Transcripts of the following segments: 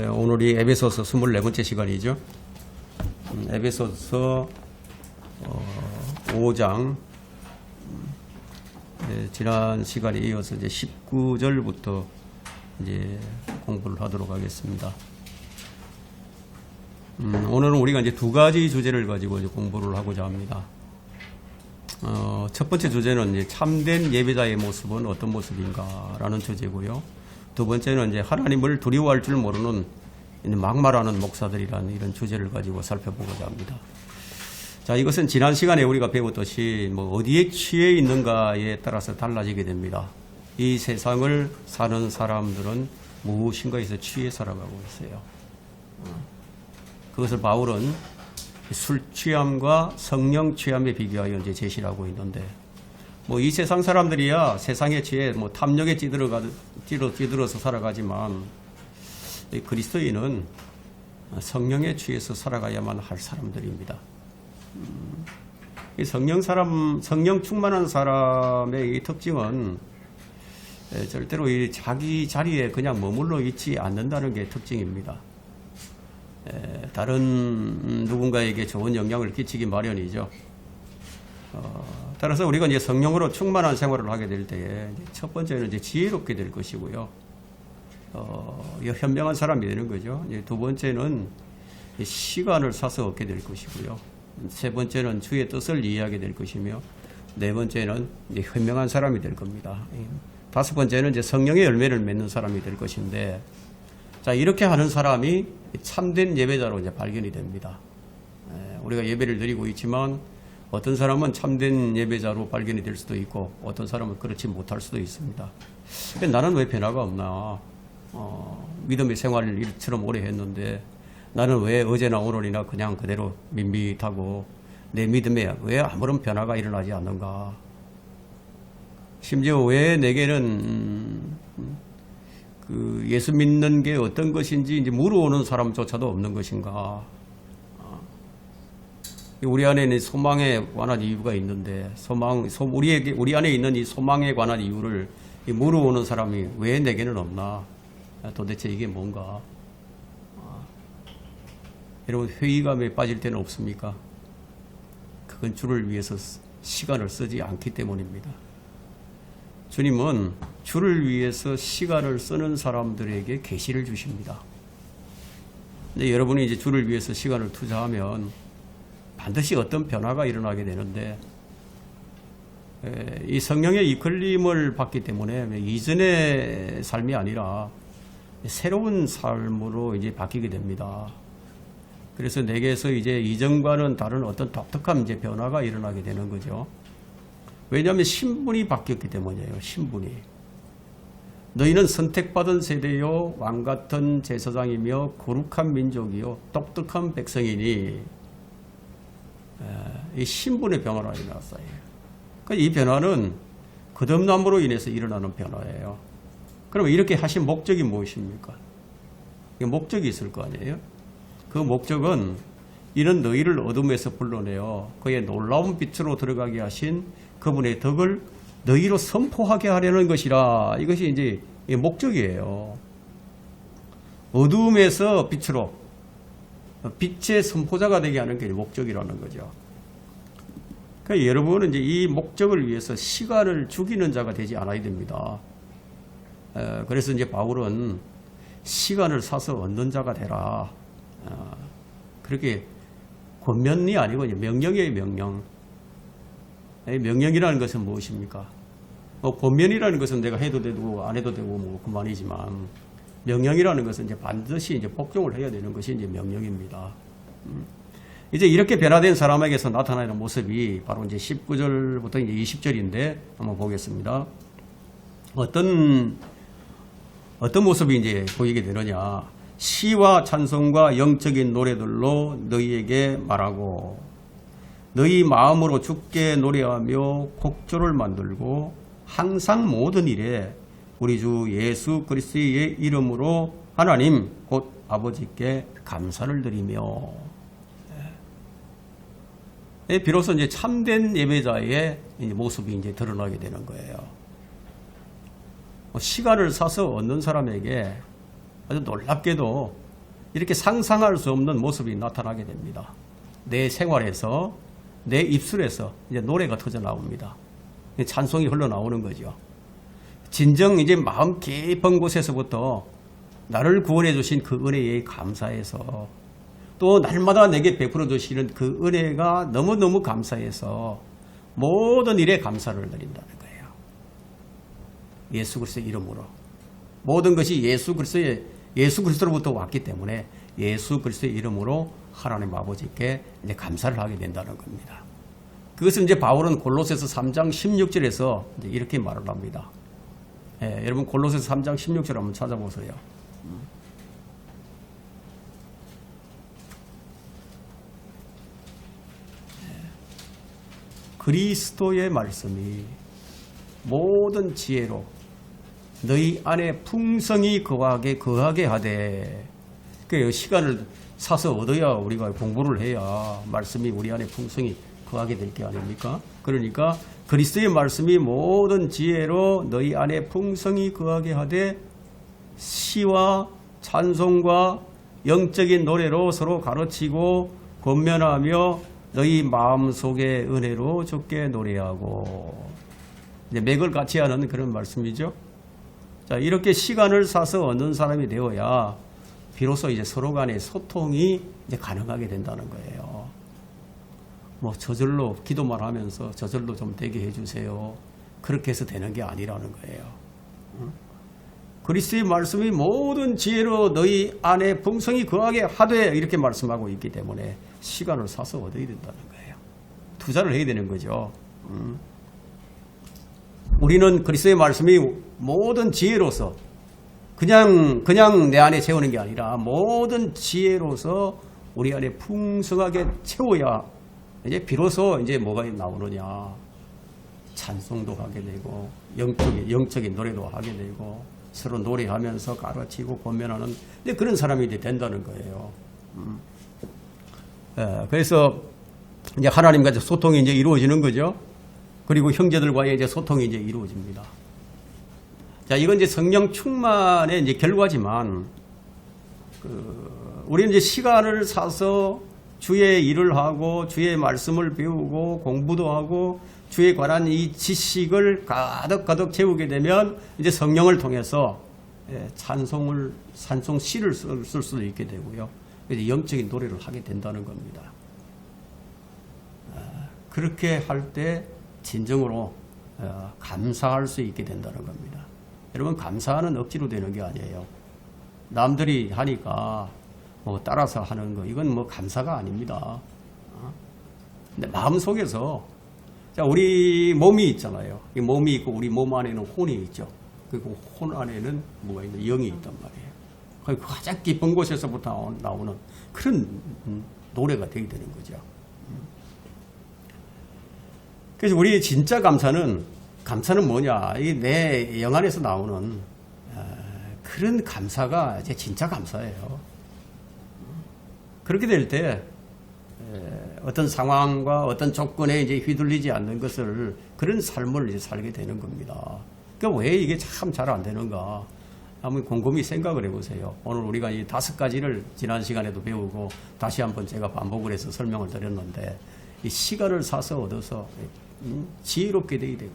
오늘이 에베소서 24번째 시간이죠. 에베소서 5장 지난 시간에 이어서 이제 19절부터 이제 공부를 하도록 하겠습니다. 오늘은 우리가 이제 두 가지 주제를 가지고 이제 공부를 하고자 합니다. 첫 번째 주제는 이제 참된 예배자의 모습은 어떤 모습인가라는 주제고요. 두 번째는 이제 하나님을 두려워할 줄 모르는 막말하는 목사들이라는 이런 주제를 가지고 살펴보고자 합니다. 자, 이것은 지난 시간에 우리가 배웠듯이 어디에 취해 있는가에 따라서 달라지게 됩니다. 이 세상을 사는 사람들은 무엇인가에서 취해 살아가고 있어요. 그것을 바울은 술 취함과 성령 취함에 비교하여 이제 제시를 하고 있는데, 이 세상 사람들이야 세상에 취해 탐욕에 찌들어서 살아가지만, 그리스도인은 성령에 취해서 살아가야만 할 사람들입니다. 성령 충만한 사람의 이 특징은 절대로 이 자기 자리에 그냥 머물러 있지 않는다는 게 특징입니다. 다른 누군가에게 좋은 영향을 끼치기 마련이죠. 따라서 우리가 이제 성령으로 충만한 생활을 하게 될 때에 첫 번째는 이제 지혜롭게 될 것이고요. 현명한 사람이 되는 거죠. 두 번째는 시간을 사서 얻게 될 것이고요. 세 번째는 주의 뜻을 이해하게 될 것이며, 네 번째는 이제 현명한 사람이 될 겁니다. 다섯 번째는 이제 성령의 열매를 맺는 사람이 될 것인데, 자, 이렇게 하는 사람이 참된 예배자로 이제 발견이 됩니다. 우리가 예배를 드리고 있지만 어떤 사람은 참된 예배자로 발견이 될 수도 있고 어떤 사람은 그렇지 못할 수도 있습니다. 나는 왜 변화가 없나? 믿음의 생활을 이처럼 오래 했는데 나는 왜 어제나 오늘이나 그냥 그대로 밋밋하고 내 믿음에 왜 아무런 변화가 일어나지 않는가? 심지어 왜 내게는 예수 믿는 게 어떤 것인지 이제 물어오는 사람조차도 없는 것인가? 우리 안에는 소망에 관한 이유가 있는데, 우리 안에 있는 이 소망에 관한 이유를 물어오는 사람이 왜 내게는 없나? 도대체 이게 뭔가? 여러분, 회의감에 빠질 때는 없습니까? 그건 주를 위해서 시간을 쓰지 않기 때문입니다. 주님은 주를 위해서 시간을 쓰는 사람들에게 계시를 주십니다. 근데 여러분이 이제 주를 위해서 시간을 투자하면 반드시 어떤 변화가 일어나게 되는데, 이 성령의 이끌림을 받기 때문에 이전의 삶이 아니라 새로운 삶으로 이제 바뀌게 됩니다. 그래서 내게서 이제 이전과는 다른 어떤 독특한 이제 변화가 일어나게 되는 거죠. 왜냐하면 신분이 바뀌었기 때문이에요. 신분이. 너희는 선택받은 세대요, 왕같은 제사장이며 거룩한 민족이요, 똑똑한 백성이니, 이 신분의 변화가 일어났어요. 그러니까 이 변화는 거듭남으로 인해서 일어나는 변화예요. 그러면 이렇게 하신 목적이 무엇입니까? 목적이 있을 거 아니에요? 그 목적은 이는 너희를 어둠에서 불러내어 그의 놀라운 빛으로 들어가게 하신 그분의 덕을 너희로 선포하게 하려는 것이라. 이것이 이제 목적이에요. 어둠에서 빛으로, 빛의 선포자가 되게 하는 게 목적이라는 거죠. 그러니까 여러분은 이제 이 목적을 위해서 시간을 죽이는 자가 되지 않아야 됩니다. 그래서 이제 바울은 시간을 사서 얻는 자가 되라. 그렇게 권면이 아니고 명령이에요, 명령. 명령이라는 것은 무엇입니까? 권면이라는 것은 내가 해도 되고 안 해도 되고 그만이지만, 명령이라는 것은 이제 반드시 이제 복종을 해야 되는 것이 이제 명령입니다. 이제 이렇게 변화된 사람에게서 나타나는 모습이 바로 이제 19절부터 이제 20절인데 한번 보겠습니다. 어떤 모습이 이제 보이게 되느냐? 시와 찬송과 영적인 노래들로 너희에게 말하고 너희 마음으로 주께 노래하며 곡조를 만들고 항상 모든 일에 우리 주 예수 그리스도의 이름으로 하나님 곧 아버지께 감사를 드리며. 비로소 이제 참된 예배자의 모습이 이제 드러나게 되는 거예요. 시간을 사서 얻는 사람에게 아주 놀랍게도 이렇게 상상할 수 없는 모습이 나타나게 됩니다. 내 생활에서, 내 입술에서 이제 노래가 터져 나옵니다. 찬송이 흘러나오는 거죠. 진정 이제 마음 깊은 곳에서부터 나를 구원해 주신 그 은혜에 감사해서, 또 날마다 내게 베풀어 주시는 그 은혜가 너무너무 감사해서 모든 일에 감사를 드린다는 거예요. 예수 그리스도의 이름으로. 모든 것이 예수 그리스도로부터 왔기 때문에 예수 그리스도의 이름으로 하나님 아버지께 이제 감사를 하게 된다는 겁니다. 그것을 이제 바울은 골로새서 3장 16절에서 이제 이렇게 말을 합니다. 예, 여러분 골로새서 3장 16절 한번 찾아보세요. 그리스도의 말씀이 모든 지혜로 너희 안에 풍성히 거하게 하되, 그 시간을 사서 얻어야 우리가 공부를 해야 말씀이 우리 안에 풍성히 거하게 될 게 아닙니까? 그러니까 그리스도의 말씀이 모든 지혜로 너희 안에 풍성히 거하게 하되 시와 찬송과 영적인 노래로 서로 가르치고 권면하며 너희 마음속에 은혜로 주께 노래하고, 이제 맥을 같이 하는 그런 말씀이죠. 자, 이렇게 시간을 사서 얻는 사람이 되어야 비로소 이제 서로 간의 소통이 이제 가능하게 된다는 거예요. 뭐 저절로 기도만 하면서 저절로 좀 되게 해주세요. 그렇게 해서 되는 게 아니라는 거예요. 그리스도의 말씀이 모든 지혜로 너희 안에 풍성히 거하게 하되 이렇게 말씀하고 있기 때문에 시간을 사서 얻어야 된다는 거예요. 투자를 해야 되는 거죠. 우리는 그리스도의 말씀이 모든 지혜로서 그냥 내 안에 채우는 게 아니라 모든 지혜로서 우리 안에 풍성하게 채워야 이제 비로소 이제 뭐가 나오느냐, 찬송도 하게 되고 영적인 노래도 하게 되고 서로 노래하면서 가르치고 권면하는 그런 사람이 이제 된다는 거예요. 그래서 이제 하나님과 소통이 이제 이루어지는 거죠. 그리고 형제들과의 이제 소통이 이제 이루어집니다. 자, 이건 이제 성령 충만의 이제 결과지만, 우리는 이제 시간을 사서 주의 일을 하고 주의 말씀을 배우고 공부도 하고 주에 관한 이 지식을 가득 채우게 되면 이제 성령을 통해서 찬송 시를 쓸 수도 있게 되고요. 이제 영적인 노래를 하게 된다는 겁니다. 그렇게 할 때 진정으로 감사할 수 있게 된다는 겁니다. 여러분, 감사는 억지로 되는 게 아니에요. 남들이 하니까 뭐 따라서 하는 거, 이건 뭐 감사가 아닙니다. 근데 마음속에서, 자, 우리 몸이 있잖아요. 이 몸이 있고 우리 몸 안에는 혼이 있죠. 그리고 혼 안에는 뭐가 있는 영이 있단 말이에요. 그 가장 깊은 곳에서부터 나오는 그런 노래가 되게 되는 거죠. 그래서 우리 진짜 감사는 뭐냐? 이 내 영 안에서 나오는 그런 감사가 이제 진짜 감사예요. 그렇게 될 때 어떤 상황과 어떤 조건에 이제 휘둘리지 않는 것을, 그런 삶을 이제 살게 되는 겁니다. 그러니까 왜 이게 참 잘 안 되는가? 한번 곰곰이 생각을 해보세요. 오늘 우리가 이 5가지를 지난 시간에도 배우고 다시 한번 제가 반복을 해서 설명을 드렸는데, 이 시간을 사서 얻어서 지혜롭게 되게 되고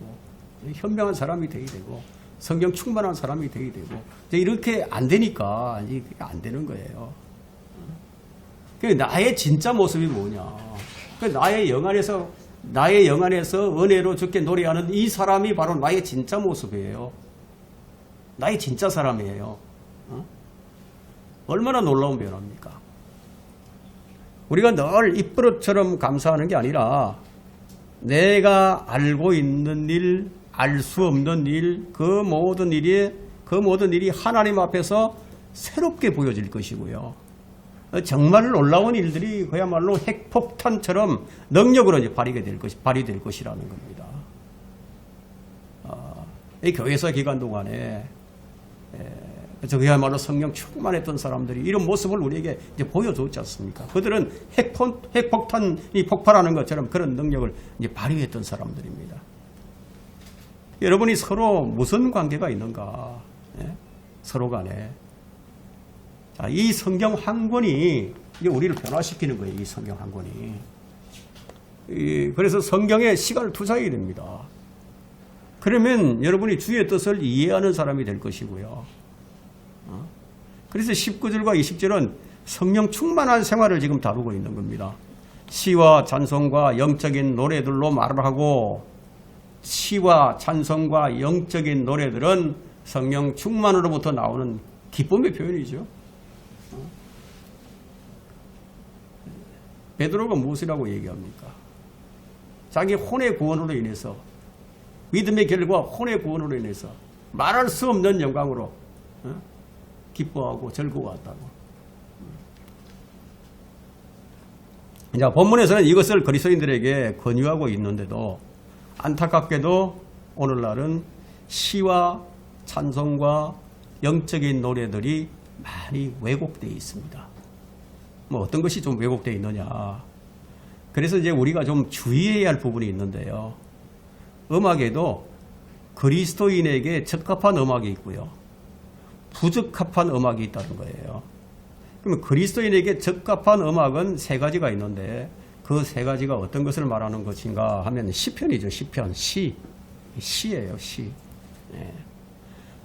현명한 사람이 되게 되고 성경 충만한 사람이 되게 되고, 이렇게 안 되니까 이게 안 되는 거예요. 나의 진짜 모습이 뭐냐? 나의 영 안에서 은혜로 주께 노래하는 이 사람이 바로 나의 진짜 모습이에요. 나의 진짜 사람이에요. 얼마나 놀라운 변화입니까? 우리가 늘 입버릇처럼 감사하는 게 아니라 내가 알고 있는 일, 알 수 없는 일, 그 모든 일이 하나님 앞에서 새롭게 보여질 것이고요. 정말 놀라운 일들이 그야말로 핵폭탄처럼 능력으로 이제 발휘될 것이라는 겁니다. 이 교회사 기간 동안에 그야말로 성령 충만했던 사람들이 이런 모습을 우리에게 이제 보여줬지 않습니까? 그들은 핵폭탄이 폭발하는 것처럼 그런 능력을 이제 발휘했던 사람들입니다. 여러분이 서로 무슨 관계가 있는가? 서로 간에 자, 이 성경 한 권이 이제 우리를 변화시키는 거예요. 이 성경 한 권이. 그래서 성경에 시간을 투자해야 됩니다. 그러면 여러분이 주의 뜻을 이해하는 사람이 될 것이고요. 그래서 19절과 20절은 성령 충만한 생활을 지금 다루고 있는 겁니다. 시와 찬송과 영적인 노래들로 말을 하고, 시와 찬송과 영적인 노래들은 성령 충만으로부터 나오는 기쁨의 표현이죠. 베드로가 무엇이라고 얘기합니까? 자기 혼의 구원으로 인해서, 믿음의 결과 혼의 구원으로 인해서 말할 수 없는 영광으로 기뻐하고 즐거워한다고. 자, 본문에서는 이것을 그리스도인들에게 권유하고 있는데도 안타깝게도 오늘날은 시와 찬송과 영적인 노래들이 많이 왜곡되어 있습니다. 뭐 어떤 것이 좀 왜곡되어 있느냐. 그래서 이제 우리가 좀 주의해야 할 부분이 있는데요. 음악에도 그리스도인에게 적합한 음악이 있고요. 부적합한 음악이 있다는 거예요. 그러면 그리스도인에게 적합한 음악은 세 가지가 있는데 그 세 가지가 어떤 것을 말하는 것인가 하면 시편이죠. 시편. 시예요. 시. 예.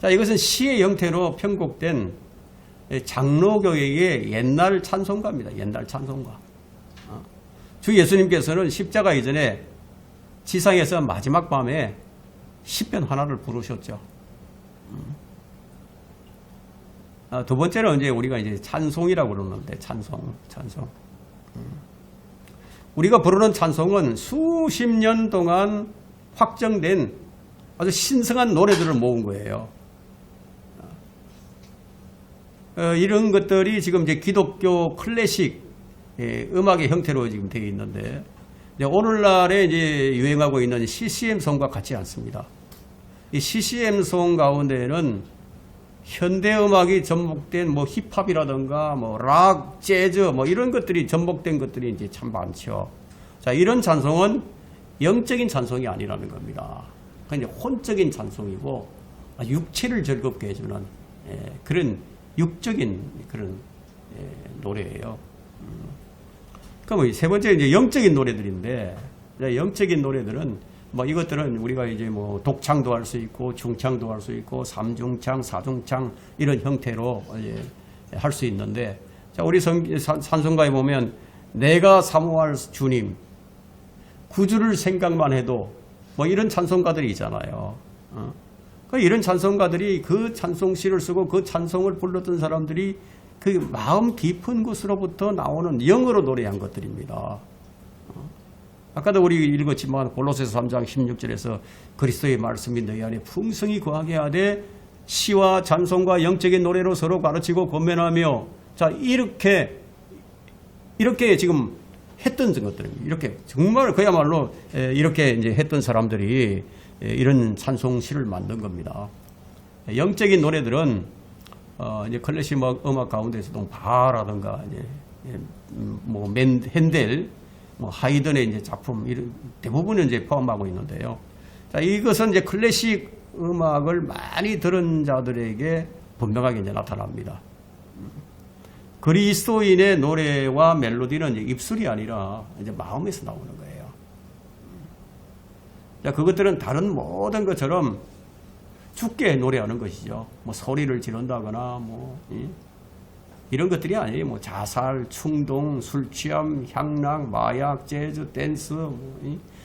자, 이것은 시의 형태로 편곡된 장로교회의 옛날 찬송가입니다. 옛날 찬송가. 주 예수님께서는 십자가 이전에 지상에서 마지막 밤에 시편 하나를 부르셨죠. 두 번째는 이제 우리가 이제 찬송이라고 그러는데 찬송. 우리가 부르는 찬송은 수십 년 동안 확정된 아주 신성한 노래들을 모은 거예요. 이런 것들이 지금 이제 기독교 클래식 음악의 형태로 지금 되어 있는데 오늘날에 이제 유행하고 있는 CCM송과 같지 않습니다. 이 CCM송 가운데는 현대 음악이 접목된 뭐 힙합이라든가 뭐 락, 재즈 뭐 이런 것들이 접목된 것들이 이제 참 많죠. 자, 이런 찬송은 영적인 찬송이 아니라는 겁니다. 그냥 혼적인 찬송이고 육체를 즐겁게 해주는 그런 육적인 그런 노래예요. 그럼 세 번째 이제 영적인 노래들인데, 영적인 노래들은 뭐 이것들은 우리가 이제 뭐 독창도 할 수 있고 중창도 할 수 있고 삼중창, 사중창 이런 형태로 할 수 있는데, 자, 우리 찬송가에 보면 내가 사모할 주님, 구주를 생각만 해도 뭐 이런 찬송가들이 있잖아요. 이런 찬송가들이 그 찬송시를 쓰고 그 찬송을 불렀던 사람들이 그 마음 깊은 곳으로부터 나오는 영어로 노래한 것들입니다. 아까도 우리 읽었지만 골로새서 3장 16절에서 그리스도의 말씀이 너희 안에 풍성히 거하게 하되 시와 찬송과 영적인 노래로 서로 가르치고 권면하며, 자, 이렇게 지금 했던 것들입니다. 이렇게 정말 그야말로 이렇게 이제 했던 사람들이 이런 찬송시를 만든 겁니다. 영적인 노래들은 이제 클래식 음악 가운데서도 바라든가 이제 뭐 핸델, 뭐 하이든의 이제 작품 이런 대부분은 이제 포함하고 있는데요. 자, 이것은 이제 클래식 음악을 많이 들은 자들에게 분명하게 이제 나타납니다. 그리스도인의 노래와 멜로디는 이제 입술이 아니라 이제 마음에서 나오는 거예요. 자, 그것들은 다른 모든 것처럼 죽게 노래하는 것이죠. 뭐 소리를 지른다거나 뭐 이런 것들이 아니에요. 뭐 자살, 충동, 술 취함, 향락, 마약, 재즈, 댄스,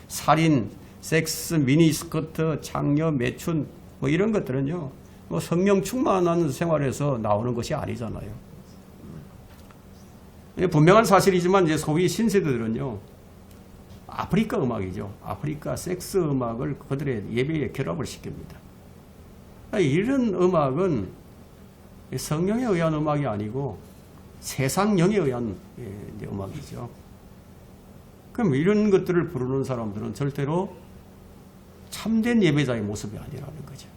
살인, 섹스, 미니스커트, 장녀, 매춘 뭐 이런 것들은요. 뭐 성령 충만한 생활에서 나오는 것이 아니잖아요. 분명한 사실이지만 이제 소위 신세대들은요. 아프리카 음악이죠. 아프리카 섹스 음악을 그들의 예배에 결합을 시킵니다. 이런 음악은 성령에 의한 음악이 아니고 세상령에 의한 음악이죠. 그럼 이런 것들을 부르는 사람들은 절대로 참된 예배자의 모습이 아니라는 거죠.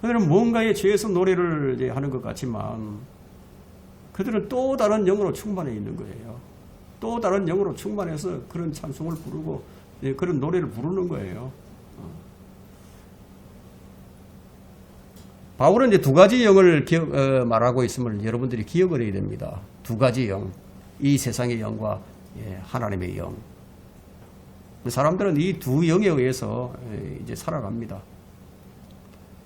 그들은 뭔가에 취해서 노래를 이제 하는 것 같지만 그들은 또 다른 영으로 충만해 있는 거예요. 또 다른 영으로 충만해서 그런 찬송을 부르고 그런 노래를 부르는 거예요. 바울은 이제 두 가지 영을 말하고 있음을 여러분들이 기억을 해야 됩니다. 두 가지 영. 이 세상의 영과 하나님의 영. 사람들은 이 두 영에 의해서 이제 살아갑니다.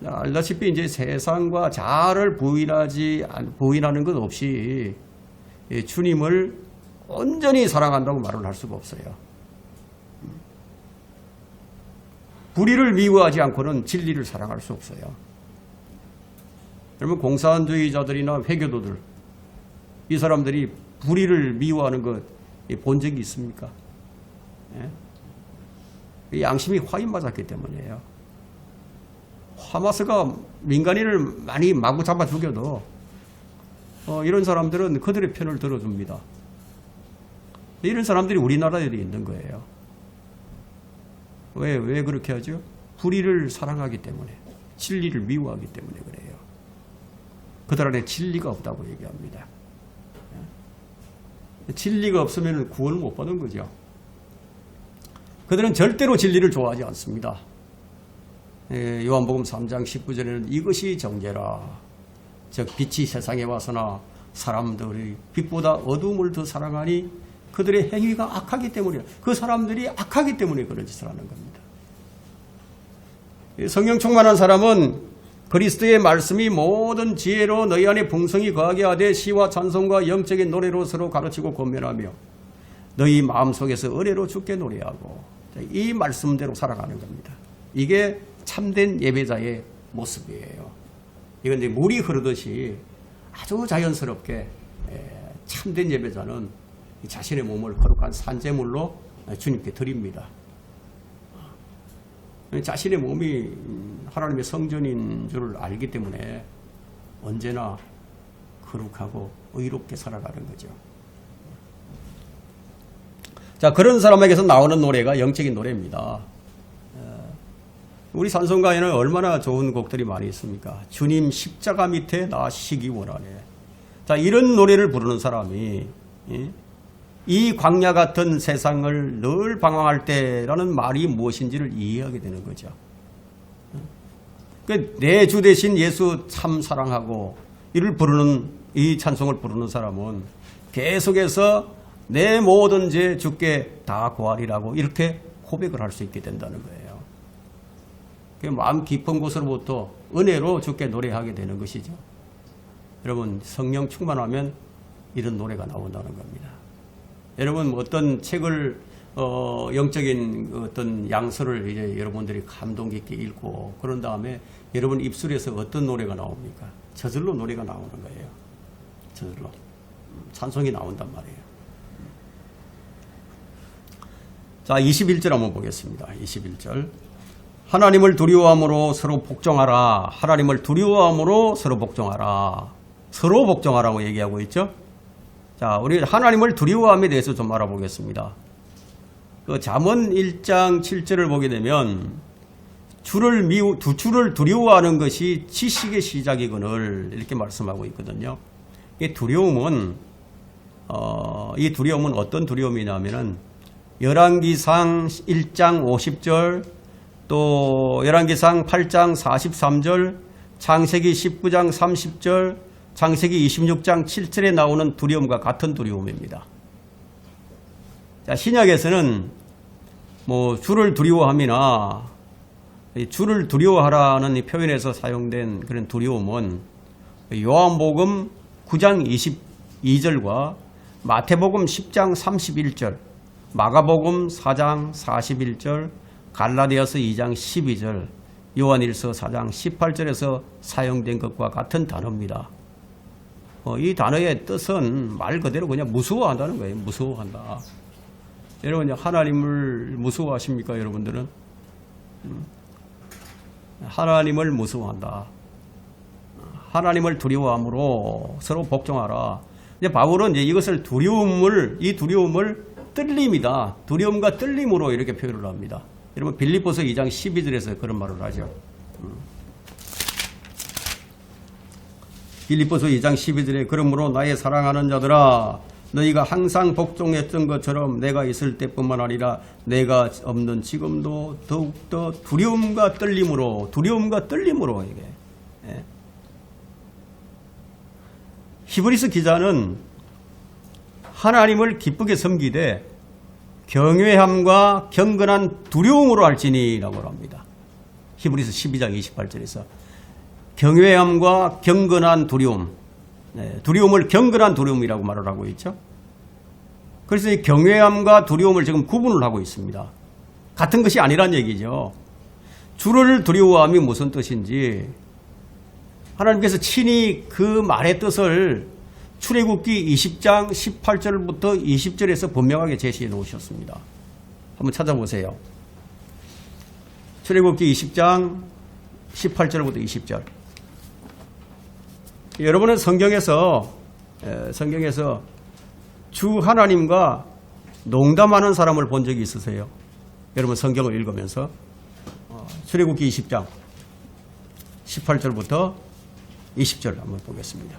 알다시피 이제 세상과 자아를 부인하는 것 없이 주님을 온전히 사랑한다고 말을 할 수가 없어요. 불의를 미워하지 않고는 진리를 사랑할 수 없어요. 여러분 공산주의자들이나 회교도들 이 사람들이 불의를 미워하는 것 본 적이 있습니까? 예? 양심이 화인 맞았기 때문이에요. 하마스가 민간인을 많이 마구 잡아 죽여도 이런 사람들은 그들의 편을 들어줍니다. 이런 사람들이 우리나라에도 있는 거예요. 왜 그렇게 하죠? 불의를 사랑하기 때문에, 진리를 미워하기 때문에 그래요. 그들 안에 진리가 없다고 얘기합니다. 진리가 없으면 구원을 못 받는 거죠. 그들은 절대로 진리를 좋아하지 않습니다. 요한복음 3장 19절에는 이것이 정죄라. 즉 빛이 세상에 와서나 사람들이 빛보다 어두움을 더 사랑하니 그들의 행위가 악하기 때문이라. 그 사람들이 악하기 때문에 그런 짓을 하는 겁니다. 성령 충만한 사람은 그리스도의 말씀이 모든 지혜로 너희 안에 풍성히 거하게 하되 시와 찬송과 영적인 노래로 서로 가르치고 권면하며 너희 마음속에서 은혜로 주께 노래하고 이 말씀대로 살아가는 겁니다. 이게 참된 예배자의 모습이에요. 이건 이제 물이 흐르듯이 아주 자연스럽게 참된 예배자는 자신의 몸을 거룩한 산제물로 주님께 드립니다. 자신의 몸이 하나님의 성전인 줄을 알기 때문에 언제나 거룩하고 의롭게 살아가는 거죠. 자, 그런 사람에게서 나오는 노래가 영적인 노래입니다. 우리 찬송가에는 얼마나 좋은 곡들이 많이 있습니까? 주님 십자가 밑에 나 쉬기 원하네. 자, 이런 노래를 부르는 사람이 이 광야 같은 세상을 늘 방황할 때라는 말이 무엇인지를 이해하게 되는 거죠. 내 주 대신 예수 참 사랑하고 이를 부르는 이 찬송을 부르는 사람은 계속해서 내 모든 죄 주께 다 고하리라고 이렇게 고백을 할 수 있게 된다는 거예요. 마음 깊은 곳으로부터 은혜로 주께 노래하게 되는 것이죠. 여러분 성령 충만하면 이런 노래가 나온다는 겁니다. 여러분 어떤 책을 영적인 어떤 양서를 이제 여러분들이 감동 깊게 읽고 그런 다음에 여러분 입술에서 어떤 노래가 나옵니까? 저절로 노래가 나오는 거예요. 저절로 찬송이 나온단 말이에요. 자, 21절 한번 보겠습니다. 21절. 하나님을 두려워함으로 서로 복종하라. 하나님을 두려워함으로 서로 복종하라. 서로 복종하라고 얘기하고 있죠. 자, 우리 하나님을 두려워함에 대해서 좀 알아보겠습니다. 그 잠언 1장 7절을 보게 되면 주를 두려워하는 것이 지식의 시작이거늘 이렇게 말씀하고 있거든요. 이 두려움은 어떤 두려움이냐면은 열왕기상 1장 50절 또 열왕기상 8장 43절 창세기 19장 30절 창세기 26장 7절에 나오는 두려움과 같은 두려움입니다. 자, 신약에서는 주를 두려워함이나 주를 두려워하라는 이 표현에서 사용된 그런 두려움은 요한복음 9장 22절과 마태복음 10장 31절, 마가복음 4장 41절, 갈라디아서 2장 12절, 요한일서 4장 18절에서 사용된 것과 같은 단어입니다. 이 단어의 뜻은 말 그대로 그냥 무서워한다는 거예요. 무서워한다. 여러분 하나님을 무서워하십니까? 여러분들은 하나님을 무서워한다. 하나님을 두려워함으로 서로 복종하라. 이제 바울은 이제 이것을 이 두려움을 떨림이다. 두려움과 떨림으로 이렇게 표현을 합니다. 여러분 빌립보서 2장 12절에서 그런 말을 하죠. 빌립보서 2장 12절에 그러므로 나의 사랑하는 자들아 너희가 항상 복종했던 것처럼 내가 있을 때뿐만 아니라 내가 없는 지금도 더욱더 두려움과 떨림으로 이게 히브리서 기자는 하나님을 기쁘게 섬기되 경외함과 경건한 두려움으로 할지니라고 합니다. 히브리서 12장 28절에서 경외함과 경건한 두려움, 두려움을 경건한 두려움이라고 말을 하고 있죠. 그래서 이 경외함과 두려움을 지금 구분을 하고 있습니다. 같은 것이 아니란 얘기죠. 주를 두려워함이 무슨 뜻인지 하나님께서 친히 그 말의 뜻을 출애굽기 20장 18절부터 20절에서 분명하게 제시해 놓으셨습니다. 한번 찾아보세요. 출애굽기 20장 18절부터 20절. 여러분은 성경에서 주 하나님과 농담하는 사람을 본 적이 있으세요? 여러분 성경을 읽으면서 출애굽기 20장 18절부터 20절 한번 보겠습니다.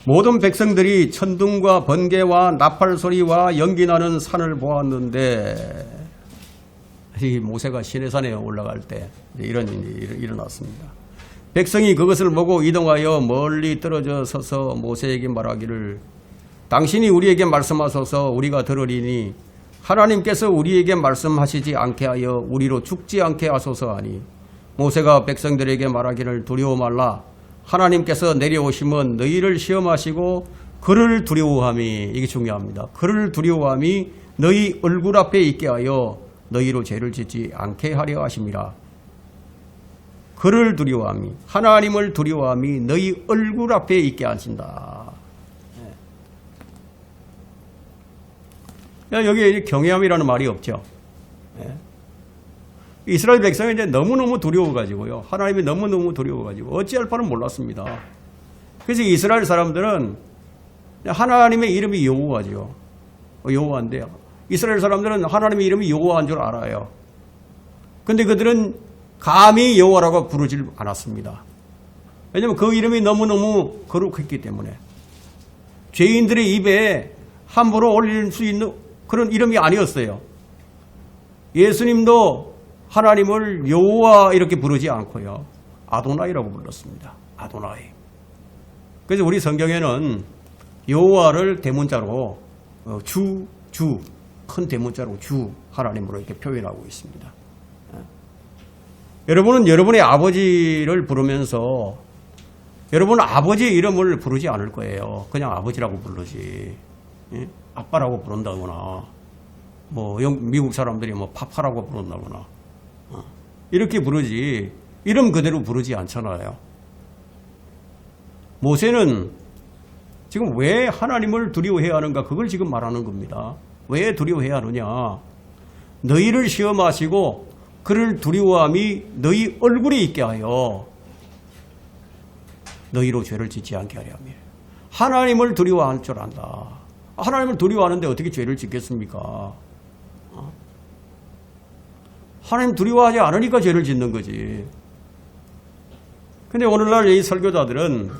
모든 백성들이 천둥과 번개와 나팔 소리와 연기 나는 산을 보았는데 이 모세가 시내산에 올라갈 때 이런 일이 일어났습니다. 백성이 그것을 보고 이동하여 멀리 떨어져 서서 모세에게 말하기를 당신이 우리에게 말씀하소서 우리가 들으리니 하나님께서 우리에게 말씀하시지 않게 하여 우리로 죽지 않게 하소서 하니 모세가 백성들에게 말하기를 두려워 말라 하나님께서 내려오시면 너희를 시험하시고 그를 두려워함이 이게 중요합니다. 그를 두려워함이 너희 얼굴 앞에 있게 하여 너희로 죄를 짓지 않게 하려 하심이라. 그를 두려워함이 하나님을 두려워함이 너희 얼굴 앞에 있게 하신다. 여기에 경외함이라는 말이 없죠. 이스라엘 백성이 이제 너무너무 두려워가지고요. 하나님이 너무너무 두려워가지고 어찌할 바는 몰랐습니다. 그래서 이스라엘 사람들은 하나님의 이름이 여호와죠. 여호와인데요. 이스라엘 사람들은 하나님의 이름이 여호와인 줄 알아요. 근데 그들은 감히 여호와라고 부르질 않았습니다. 왜냐하면 그 이름이 너무너무 거룩했기 때문에 죄인들의 입에 함부로 올릴 수 있는 그런 이름이 아니었어요. 예수님도 하나님을 여호와 이렇게 부르지 않고요. 아도나이라고 불렀습니다. 아도나이. 그래서 우리 성경에는 여호와를 대문자로 큰 대문자로 주 하나님으로 이렇게 표현하고 있습니다. 여러분은 여러분의 아버지를 부르면서 여러분은 아버지의 이름을 부르지 않을 거예요. 그냥 아버지라고 부르지. 아빠라고 부른다거나 미국 사람들이 파파라고 부른다거나 이렇게 부르지 이름 그대로 부르지 않잖아요. 모세는 지금 왜 하나님을 두려워해야 하는가 그걸 지금 말하는 겁니다. 왜 두려워해야 하느냐. 너희를 시험하시고 그를 두려워함이 너희 얼굴에 있게 하여 너희로 죄를 짓지 않게 하려 함이라. 하나님을 두려워할 줄 안다. 하나님을 두려워하는데 어떻게 죄를 짓겠습니까? 하나님 두려워하지 않으니까 죄를 짓는 거지. 근데 오늘날 이 설교자들은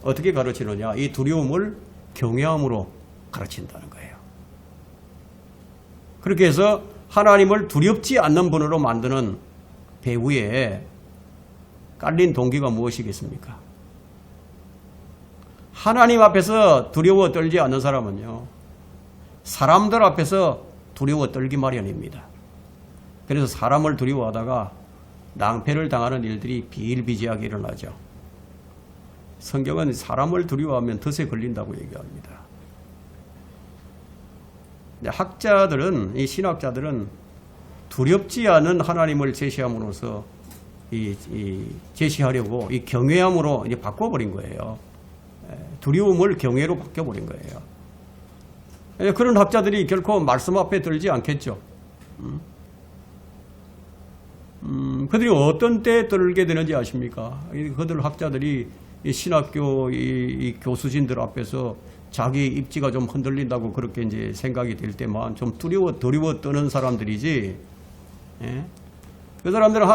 어떻게 가르치느냐. 이 두려움을 경외함으로 가르친다는 거예요. 그렇게 해서 하나님을 두렵지 않는 분으로 만드는 배후에 깔린 동기가 무엇이겠습니까? 하나님 앞에서 두려워 떨지 않는 사람은요, 사람들 앞에서 두려워 떨기 마련입니다. 그래서 사람을 두려워하다가 낭패를 당하는 일들이 비일비재하게 일어나죠. 성경은 사람을 두려워하면 덫에 걸린다고 얘기합니다. 학자들은, 이 신학자들은 두렵지 않은 하나님을 제시함으로써 제시하려고 이 경외함으로 이제 바꿔버린 거예요. 두려움을 경외로 바뀌어버린 거예요. 그런 학자들이 결코 말씀 앞에 들지 않겠죠. 그들이 어떤 때 들게 되는지 아십니까? 그들 학자들이 이 신학교 이 교수진들 앞에서 자기 입지가 좀 흔들린다고 그렇게 이제 생각이 될 때만 좀 두려워 떠는 사람들이지. 예? 그 사람들은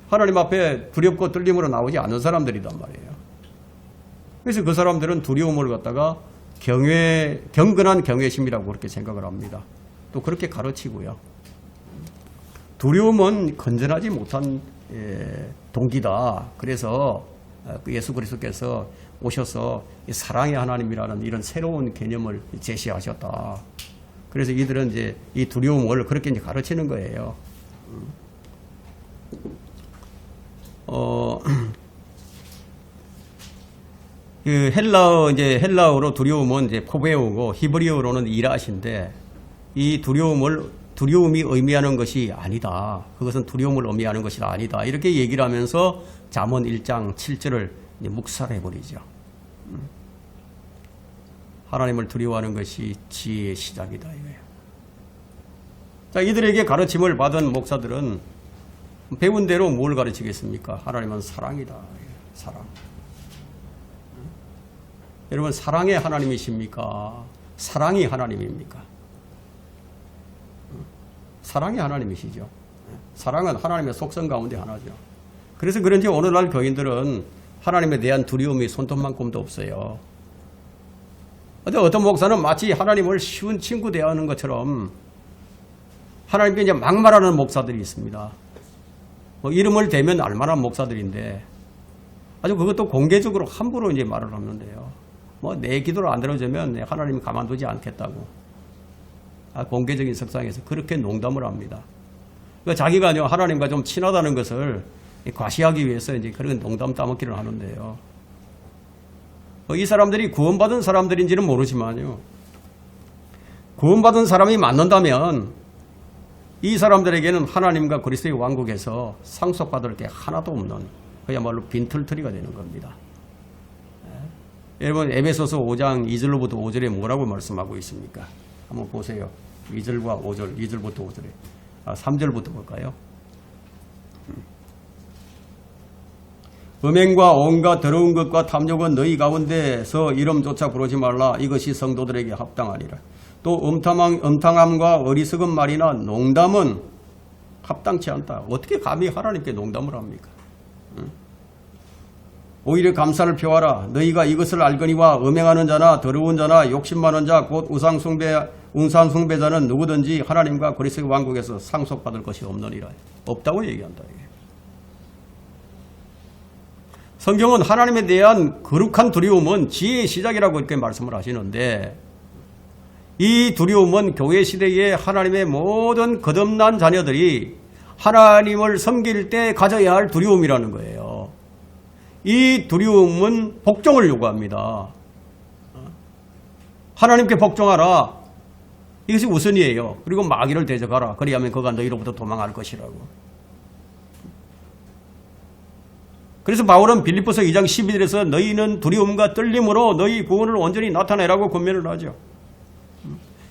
하나님 앞에 두렵고 떨림으로 나오지 않는 사람들이단 말이에요. 그래서 그 사람들은 두려움을 갖다가 경건한 경외심이라고 그렇게 생각을 합니다. 또 그렇게 가르치고요. 두려움은 건전하지 못한 동기다. 그래서 예수 그리스도께서 오셔서 사랑의 하나님이라는 이런 새로운 개념을 제시하셨다. 그래서 이들은 이제 이 두려움을 그렇게 이제 가르치는 거예요. 그 헬라어로 두려움은 이제 포베오고 히브리어로는 이라신데 이 두려움이 의미하는 것이 아니다. 그것은 두려움을 의미하는 것이 아니다. 이렇게 얘기를 하면서 잠언 1장 7절을 묵살해버리죠. 하나님을 두려워하는 것이 지혜의 시작이다. 이거예요. 자, 이들에게 가르침을 받은 목사들은 배운 대로 뭘 가르치겠습니까? 하나님은 사랑이다. 사랑. 여러분, 사랑의 하나님이십니까? 사랑이 하나님입니까? 사랑이 하나님이시죠. 사랑은 하나님의 속성 가운데 하나죠. 그래서 그런지 오늘날 교인들은 하나님에 대한 두려움이 손톱만큼도 없어요. 어떤 목사는 마치 하나님을 쉬운 친구 대하는 것처럼 하나님께 이제 막말하는 목사들이 있습니다. 이름을 대면 알만한 목사들인데 아주 그것도 공개적으로 함부로 이제 말을 하는데요. 내 기도를 안 들어주면 하나님이 가만두지 않겠다고. 공개적인 석상에서 그렇게 농담을 합니다. 자기가 하나님과 좀 친하다는 것을 과시하기 위해서 이제 그런 농담 따먹기를 하는데요. 이 사람들이 구원받은 사람들인지는 모르지만요. 구원받은 사람이 맞는다면 이 사람들에게는 하나님과 그리스도의 왕국에서 상속받을 게 하나도 없는 그야말로 빈털터리가 되는 겁니다. 여러분 에베소서 5장 2절로부터 5절에 뭐라고 말씀하고 있습니까? 한번 보세요. 2절과 5절, 2절부터 5절에 3절부터 볼까요? 음행과 온갖 더러운 것과 탐욕은 너희 가운데서 이름조차 부르지 말라. 이것이 성도들에게 합당하니라. 또 음탕함과 어리석은 말이나 농담은 합당치 않다. 어떻게 감히 하나님께 농담을 합니까? 오히려 감사를 표하라. 너희가 이것을 알거니와 음행하는 자나 더러운 자나 욕심 많은 자 곧 우상숭배자는 누구든지 하나님과 그리스도의 왕국에서 상속받을 것이 없느니라. 없다고 얘기한다. 이게. 성경은 하나님에 대한 거룩한 두려움은 지혜의 시작이라고 이렇게 말씀을 하시는데 이 두려움은 교회 시대에 하나님의 모든 거듭난 자녀들이 하나님을 섬길 때 가져야 할 두려움이라는 거예요. 이 두려움은 복종을 요구합니다. 하나님께 복종하라. 이것이 우선이에요. 그리고 마귀를 대적하라. 그리하면 그가 너희로부터 도망할 것이라고. 그래서 바울은 빌립보서 2장 12절에서 너희는 두려움과 떨림으로 너희 구원을 온전히 나타내라고 권면을 하죠.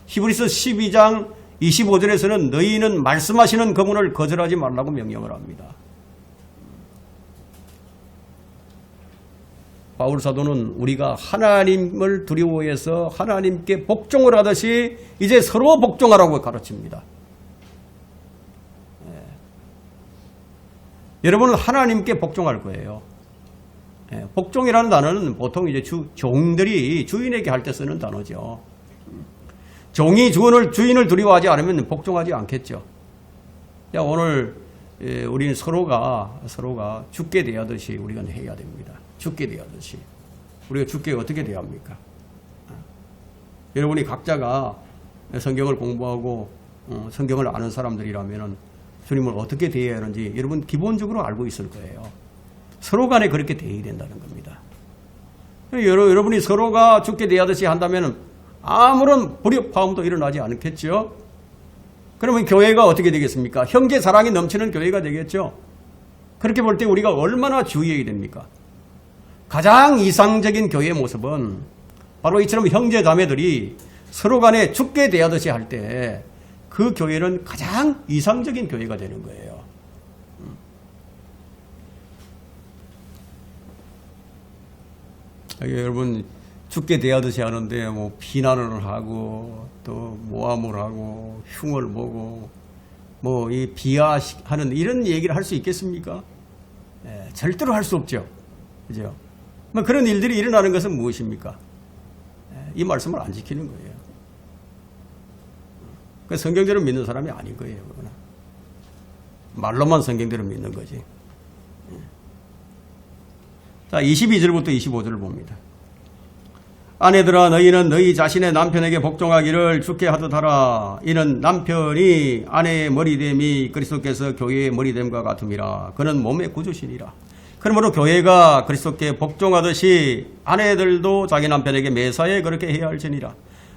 히브리서 12장 25절에서는 너희는 말씀하시는 그분을 거절하지 말라고 명령을 합니다. 바울 사도는 우리가 하나님을 두려워해서 하나님께 복종을 하듯이 이제 서로 복종하라고 가르칩니다. 여러분은 하나님께 복종할 거예요. 복종이라는 단어는 보통 이제 종들이 주인에게 할 때 쓰는 단어죠. 종이 주인을 두려워하지 않으면 복종하지 않겠죠. 오늘 우리는 서로가 죽게 대하듯이 우리가 해야 됩니다. 죽게 대하듯이. 우리가 죽게 어떻게 대합니까? 여러분이 각자가 성경을 공부하고 성경을 아는 사람들이라면 주님을 어떻게 대해야 하는지 여러분 기본적으로 알고 있을 거예요. 서로 간에 그렇게 대해야 된다는 겁니다. 여러분이 서로가 죽게 대하듯이 한다면 아무런 불협화음도 일어나지 않겠죠. 그러면 교회가 어떻게 되겠습니까? 형제 사랑이 넘치는 교회가 되겠죠. 그렇게 볼 때 우리가 얼마나 주의해야 됩니까? 가장 이상적인 교회의 모습은 바로 이처럼 형제 자매들이 서로 간에 죽게 대하듯이 할 때 그 교회는 가장 이상적인 교회가 되는 거예요. 여러분 죽게 대하듯이 하는데 비난을 하고 또 모함을 하고 흉을 보고 이 비하하는 이런 얘기를 할 수 있겠습니까? 절대로 할 수 없죠. 그죠? 그런 일들이 일어나는 것은 무엇입니까? 이 말씀을 안 지키는 거예요. 성경대로 믿는 사람이 아닌 거예요. 그거는. 말로만 성경대로 믿는 거지. 자, 22절부터 25절을 봅니다. 아내들아 너희는 너희 자신의 남편에게 복종하기를 주께 하듯 하라. 이는 남편이 아내의 머리됨이 그리스도께서 교회의 머리됨과 같음이라. 그는 몸의 구주시니라. 그러므로 교회가 그리스도께 복종하듯이 아내들도 자기 남편에게 매사에 그렇게 해야 할지니라.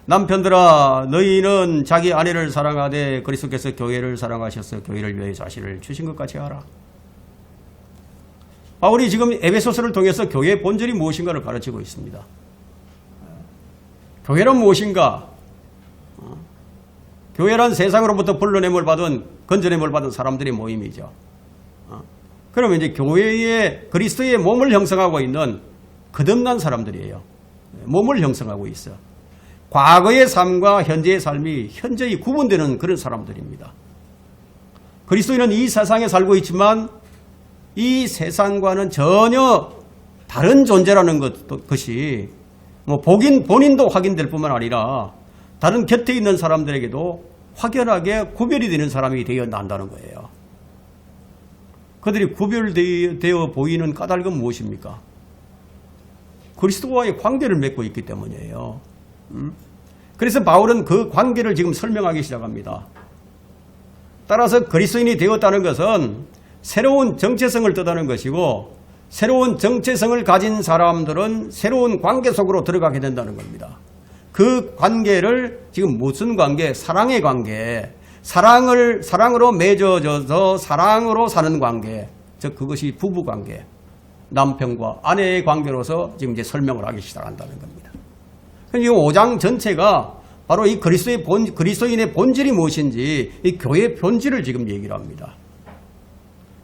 남편들아 너희는 자기 아내를 사랑하되 그리스도께서 교회를 사랑하셔서 교회를 위해 자신을 주신 것 같이 하라. 바울이 지금 에베소서를 통해서 교회의 본질이 무엇인가를 가르치고 있습니다. 교회란 무엇인가? 교회란 세상으로부터 불러냄을 받은, 건져냄을 받은 사람들의 모임이죠. 그러면 이제 교회의 그리스도의 몸을 형성하고 있는 거듭난 사람들이에요. 몸을 형성하고 있어. 과거의 삶과 현재의 삶이 현저히 구분되는 그런 사람들입니다. 그리스도인은 이 세상에 살고 있지만 이 세상과는 전혀 다른 존재라는 것이 뭐 본인도 확인될 뿐만 아니라 다른 곁에 있는 사람들에게도 확연하게 구별이 되는 사람이 되어 난다는 거예요. 그들이 구별되어 보이는 까닭은 무엇입니까? 그리스도와의 관계를 맺고 있기 때문이에요. 그래서 바울은 그 관계를 지금 설명하기 시작합니다. 따라서 그리스도인이 되었다는 것은 새로운 정체성을 뜻하는 것이고 새로운 정체성을 가진 사람들은 새로운 관계 속으로 들어가게 된다는 겁니다. 그 관계를 지금 무슨 관계? 사랑의 관계. 사랑으로 맺어져서 사랑으로 사는 관계. 즉 그것이 부부관계. 남편과 아내의 관계로서 지금 이제 설명을 하기 시작한다는 겁니다. 이 5장 전체가 바로 이 그리스도인의 본질이 무엇인지 이 교회의 본질을 지금 얘기를 합니다.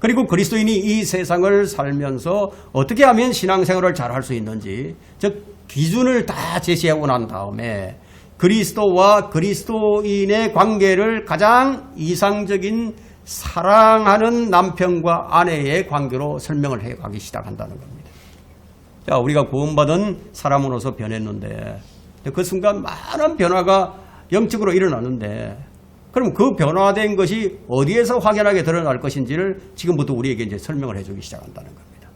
그리고 그리스도인이 이 세상을 살면서 어떻게 하면 신앙생활을 잘 할 수 있는지, 즉 기준을 다 제시하고 난 다음에 그리스도와 그리스도인의 관계를 가장 이상적인 사랑하는 남편과 아내의 관계로 설명을 해가기 시작한다는 겁니다. 자, 우리가 구원받은 사람으로서 변했는데 그 순간 많은 변화가 영적으로 일어나는데 그럼 그 변화된 것이 어디에서 확연하게 드러날 것인지를 지금부터 우리에게 이제 설명을 해주기 시작한다는 겁니다.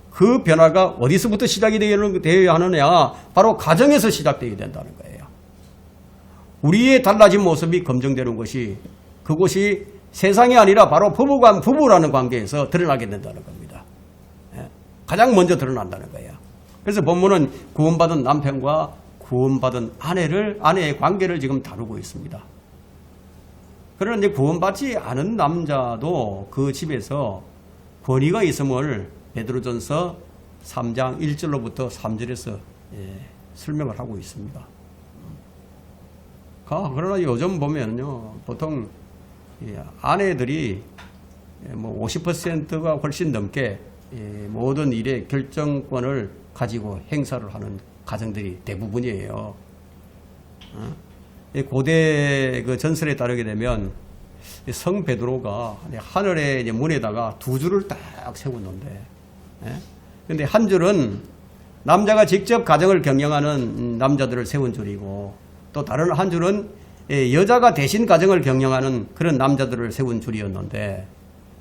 그 변화가 어디서부터 시작이 되어야 하느냐? 바로 가정에서 시작되어야 된다는 거예요. 우리의 달라진 모습이 검증되는 것이 그것이 세상이 아니라 바로 부부라는 관계에서 드러나게 된다는 겁니다. 가장 먼저 드러난다는 거예요. 그래서 본문은 구원받은 남편과 구원받은 아내의 관계를 지금 다루고 있습니다. 그런데 구원받지 않은 남자도 그 집에서 권위가 있음을 베드로전서 3장 1절로부터 3절에서 설명을 하고 있습니다. 그러나 요즘 보면요, 보통 아내들이 뭐 50%가 훨씬 넘게 모든 일의 결정권을 가지고 행사를 하는 가정들이 대부분이에요. 고대 그 전설에 따르게 되면 성 베드로가 하늘의 문에다가 두 줄을 딱 세웠는데, 근데 한 줄은 남자가 직접 가정을 경영하는 남자들을 세운 줄이고 또 다른 한 줄은 여자가 대신 가정을 경영하는 그런 남자들을 세운 줄이었는데,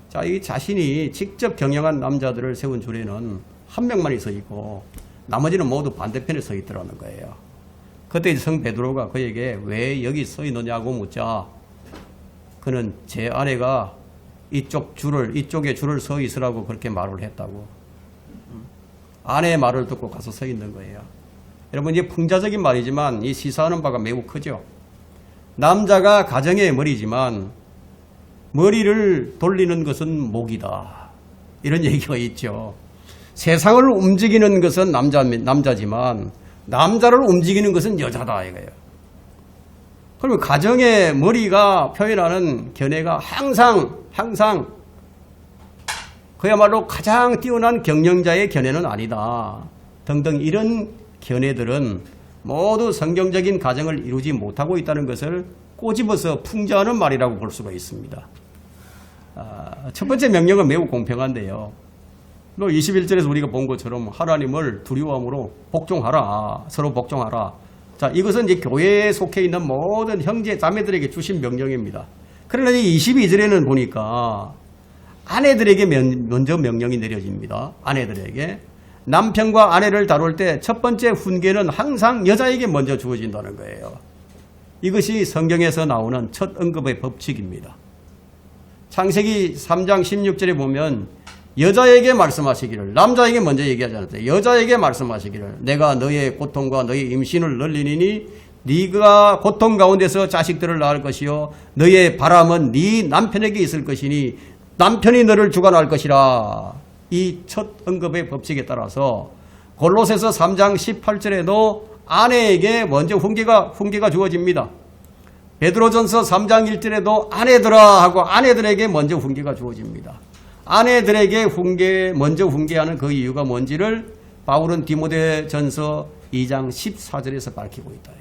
자, 이 자신이 직접 경영한 남자들을 세운 줄에는 한 명만이 서 있고 나머지는 모두 반대편에 서 있더라는 거예요. 그때 성 베드로가 그에게 왜 여기 서 있느냐고 묻자 그는 제 아내가 이쪽에 줄을 서 있으라고 그렇게 말을 했다고. 아내의 말을 듣고 가서 서 있는 거예요. 여러분, 이게 풍자적인 말이지만 이 시사하는 바가 매우 크죠. 남자가 가정의 머리지만 머리를 돌리는 것은 목이다, 이런 얘기가 있죠. 세상을 움직이는 것은 남자지만 남자를 움직이는 것은 여자다 이거예요. 그러면 가정의 머리가 표현하는 견해가 항상 그야말로 가장 뛰어난 경영자의 견해는 아니다 등등, 이런 견해들은 모두 성경적인 가정을 이루지 못하고 있다는 것을 꼬집어서 풍자하는 말이라고 볼 수가 있습니다. 첫 번째 명령은 매우 공평한데요. 21절에서 우리가 본 것처럼 하나님을 두려움으로 복종하라, 서로 복종하라. 자, 이것은 이제 교회에 속해 있는 모든 형제 자매들에게 주신 명령입니다. 그러나 22절에는 보니까 아내들에게 먼저 명령이 내려집니다. 아내들에게 남편과 아내를 다룰 때 첫 번째 훈계는 항상 여자에게 먼저 주어진다는 거예요. 이것이 성경에서 나오는 첫 언급의 법칙입니다. 창세기 3장 16절에 보면 여자에게 말씀하시기를, 남자에게 먼저 얘기하지 않았어요. 여자에게 말씀하시기를 내가 너의 고통과 너의 임신을 늘리니 네가 고통 가운데서 자식들을 낳을 것이요 너의 바람은 네 남편에게 있을 것이니 남편이 너를 주관할 것이라. 이 첫 언급의 법칙에 따라서 골로새서 3장 18절에도 아내에게 먼저 훈계가 주어집니다. 베드로전서 3장 1절에도 아내들아 하고 아내들에게 먼저 훈계가 주어집니다. 아내들에게 먼저 훈계하는 그 이유가 뭔지를 바울은 디모데전서 2장 14절에서 밝히고 있다.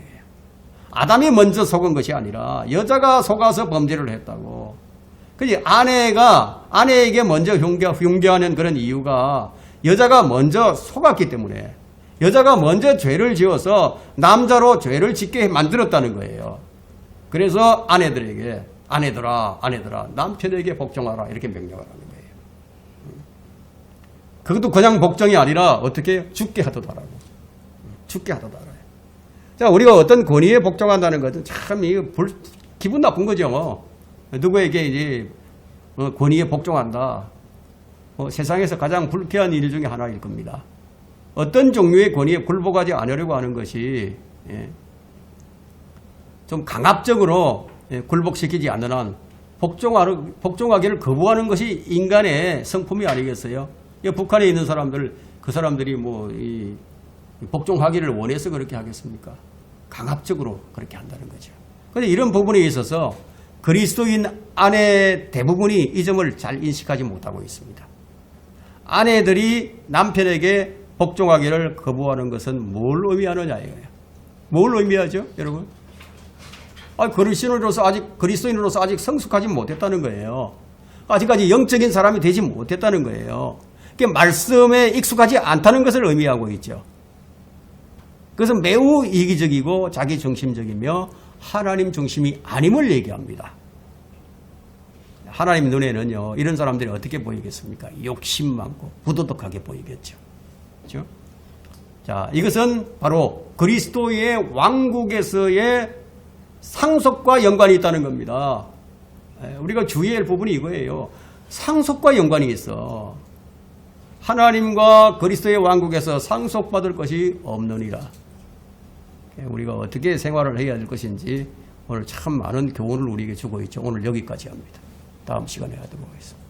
아담이 먼저 속은 것이 아니라 여자가 속아서 범죄를 했다고. 그지? 아내에게 먼저 훈계하는 그런 이유가 여자가 먼저 속았기 때문에, 여자가 먼저 죄를 지어서 남자로 죄를 짓게 만들었다는 거예요. 그래서 아내들에게 아내들아 남편에게 복종하라 이렇게 명령을 하는 거예요. 그것도 그냥 복종이 아니라 어떻게 죽게 하도다라고. 죽게 하도다라. 자, 우리가 어떤 권위에 복종한다는 것은 참 기분 나쁜 거죠. 누구에게 이제 권위에 복종한다. 세상에서 가장 불쾌한 일 중에 하나일 겁니다. 어떤 종류의 권위에 굴복하지 않으려고 하는 것이 좀 강압적으로 굴복시키지 않는 한 복종하기를 거부하는 것이 인간의 성품이 아니겠어요? 북한에 있는 사람들, 그 사람들이 복종하기를 원해서 그렇게 하겠습니까? 강압적으로 그렇게 한다는 거죠. 그런데 이런 부분에 있어서 그리스도인 아내 대부분이 이 점을 잘 인식하지 못하고 있습니다. 아내들이 남편에게 복종하기를 거부하는 것은 뭘 의미하느냐예요. 뭘 의미하죠, 여러분? 그리스도인으로서 아직 성숙하지 못했다는 거예요. 아직까지 영적인 사람이 되지 못했다는 거예요. 말씀에 익숙하지 않다는 것을 의미하고 있죠. 그것은 매우 이기적이고 자기중심적이며 하나님 중심이 아님을 얘기합니다. 하나님 눈에는요, 이런 사람들이 어떻게 보이겠습니까? 욕심 많고 부도덕하게 보이겠죠. 그렇죠? 자, 이것은 바로 그리스도의 왕국에서의 상속과 연관이 있다는 겁니다. 우리가 주의할 부분이 이거예요. 상속과 연관이 있어. 하나님과 그리스도의 왕국에서 상속받을 것이 없느니라. 우리가 어떻게 생활을 해야 될 것인지 오늘 참 많은 교훈을 우리에게 주고 있죠. 오늘 여기까지 합니다. 다음 시간에 하도록 하겠습니다.